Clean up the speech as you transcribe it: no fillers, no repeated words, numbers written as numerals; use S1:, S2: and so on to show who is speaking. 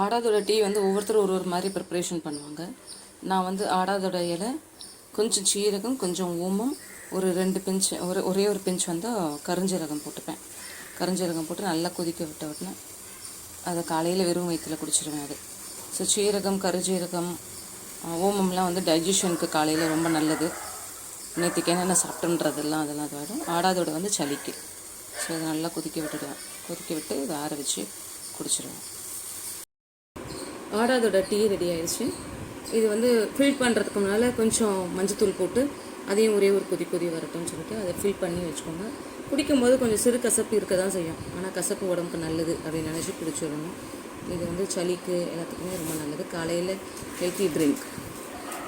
S1: ஆடாதோட tea வந்து ஒவ்வொருத்தரும் ஒரு மாதிரி ப்ரிப்ரேஷன் பண்ணுவாங்க. நான் வந்து ஆடாதோட இலை, கொஞ்சம் சீரகம், கொஞ்சம் ஓமம், ஒரு 2 பிஞ்ச், ஒரே ஒரு பிஞ்ச் வந்து கருஞ்சீரகம் போட்டுப்பேன். கருஞ்சீரகம் போட்டு நல்லா கொதிக்க விட்ட உடனே அதை காலையில் வெறும் வயிற்றில் குடிச்சிடுவேன். அது ஸோ சீரகம், கருஞ்சீரகம், ஓமம்லாம் வந்து டைஜஷனுக்கு காலையில் ரொம்ப நல்லது. நேற்றுக்கு என்னென்ன சாப்பிட்டுன்றதெல்லாம் அதெல்லாம் அதோட ஆடாதோட வந்து சளிக்கு. ஸோ அதை நல்லா கொதிக்க விட்டுடுவேன். கொதிக்க விட்டு இதை ஆற வச்சு குடிச்சிடுவேன். ஆடாதோட டீ ரெடி ஆயிடுச்சு. இது வந்து ஃபில் பண்ணுறதுக்கு முன்னால் கொஞ்சம் மஞ்சத்தூள் போட்டு அதையும் ஒரே ஒரு கொதி வரட்டும்னு சொல்லிட்டு அதை ஃபில் பண்ணி வச்சுக்கோங்க. குடிக்கும்போது கொஞ்சம் சிறு கசப்பு இருக்க தான் செய்யும். ஆனால் கசப்பு உடம்புக்கு நல்லது அப்படின்னு நினச்சி குடிச்சிடணும். இது வந்து சளிக்கு எல்லாத்துக்குமே ரொம்ப நல்லது. காலையில் ஹெல்த்தி ட்ரிங்க்.